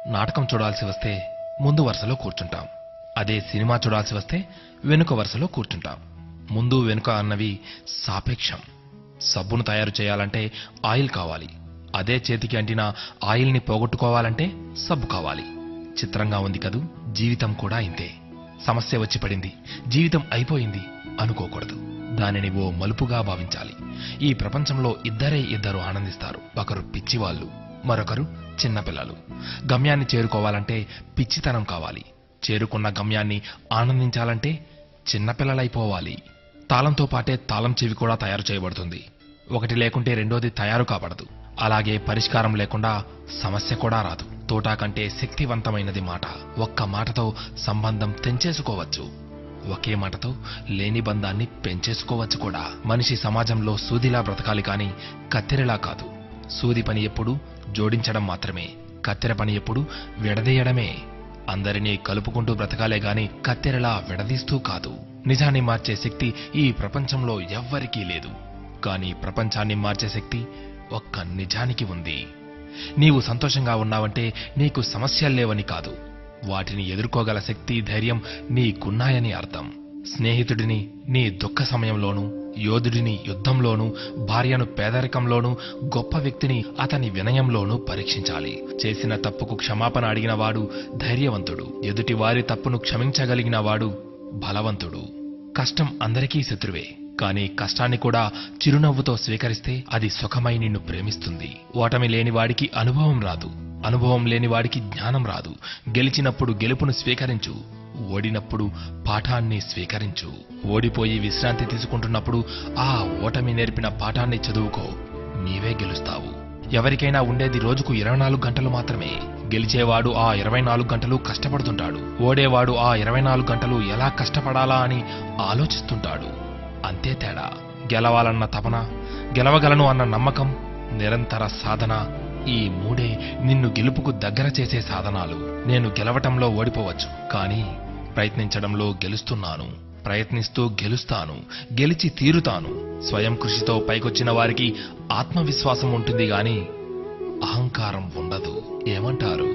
నాటకం చూడాల్సి వస్తే ముందు వరుసలో కూర్చుంటాం. అదే సినిమా చూడాల్సి వస్తే వెనుక వరుసలో కూర్చుంటాం. ముందు వెనుక అన్నవి సాపేక్షం. సబ్బును తయారు చేయాలంటే ఆయిల్ కావాలి. అదే చేతికి అంటిన ఆయిల్ని పోగొట్టుకోవాలంటే సబ్బు కావాలి. చిత్రంగా ఉంది కదూ, జీవితం కూడా ఇంతే. సమస్య వచ్చి పడింది, జీవితం అయిపోయింది అనుకోకూడదు. దానిని ఓ మలుపుగా భావించాలి. ఈ ప్రపంచంలో ఇద్దరు ఆనందిస్తారు. ఒకరు పిచ్చివాళ్లు, మరొకరు చిన్నపిల్లలు. గమ్యాన్ని చేరుకోవాలంటే పిచ్చితనం కావాలి. చేరుకున్న గమ్యాన్ని ఆనందించాలంటే చిన్నపిల్లలైపోవాలి. తాళంతో పాటే తాళం చెవి కూడా తయారు చేయబడుతుంది. ఒకటి లేకుంటే రెండోది తయారు కాబడదు. అలాగే పరిష్కారం లేకుండా సమస్య కూడా రాదు. తోటా కంటే శక్తివంతమైనది మాట. ఒక్క మాటతో సంబంధం తెంచేసుకోవచ్చు. ఒకే మాటతో లేని బంధాన్ని పెంచేసుకోవచ్చు కూడా. మనిషి సమాజంలో సూదిలా బ్రతకాలి కాని కత్తెరలా కాదు. సూది పని ఎప్పుడు జోడించడం మాత్రమే, కత్తెర పని ఎప్పుడు విడదీయడమే. అందరినీ కలుపుకుంటూ బ్రతకాలే గాని కత్తెరలా విడదీస్తూ కాదు. నిజాన్ని మార్చే శక్తి ఈ ప్రపంచంలో ఎవ్వరికీ లేదు. కానీ ప్రపంచాన్ని మార్చే శక్తి ఒక్క నిజానికి ఉంది. నీవు సంతోషంగా ఉన్నావంటే నీకు సమస్యల్లేవని కాదు, వాటిని ఎదుర్కోగల శక్తి, ధైర్యం నీకున్నాయని అర్థం. స్నేహితుడిని నీ దుఃఖ సమయంలోనూ, యోధుడిని యుద్ధంలోనూ, భార్యను పేదరికంలోనూ, గొప్ప వ్యక్తిని అతని వినయంలోనూ పరీక్షించాలి. చేసిన తప్పుకు క్షమాపణ అడిగిన వాడు ధైర్యవంతుడు. ఎదుటి వారి తప్పును క్షమించగలిగిన వాడు బలవంతుడు. కష్టం అందరికీ శత్రువే, కానీ కష్టాన్ని కూడా చిరునవ్వుతో స్వీకరిస్తే అది సుఖమై నిన్ను ప్రేమిస్తుంది. ఓటమి లేనివాడికి అనుభవం రాదు, అనుభవం లేనివాడికి జ్ఞానం రాదు. గెలిచినప్పుడు గెలుపును స్వీకరించు, ఓడినప్పుడు పాఠాన్ని స్వీకరించు. ఓడిపోయి విశ్రాంతి తీసుకుంటున్నప్పుడు ఆ ఓటమి నేర్పిన పాఠాన్ని చదువుకో, నీవే గెలుస్తావు. ఎవరికైనా ఉండేది రోజుకు 24 గంటలు మాత్రమే. గెలిచేవాడు ఆ 24 గంటలు కష్టపడుతుంటాడు. ఓడేవాడు ఆ 24 గంటలు ఎలా కష్టపడాలా అని ఆలోచిస్తుంటాడు. అంతే తేడా. గెలవాలన్న తపన, గెలవగలను అన్న నమ్మకం, నిరంతర సాధన, ఈ మూడే నిన్ను గెలుపుకు దగ్గర చేసే సాధనాలు. నేను గెలవటంలో ఓడిపోవచ్చు, కానీ ప్రయత్నించడంలో గెలుస్తున్నాను. ప్రయత్నిస్తూ గెలుస్తాను, గెలిచి తీరుతాను. స్వయం కృషితో పైకొచ్చిన వారికి ఆత్మవిశ్వాసం ఉంటుంది గాని అహంకారం ఉండదు. ఏమంటారు?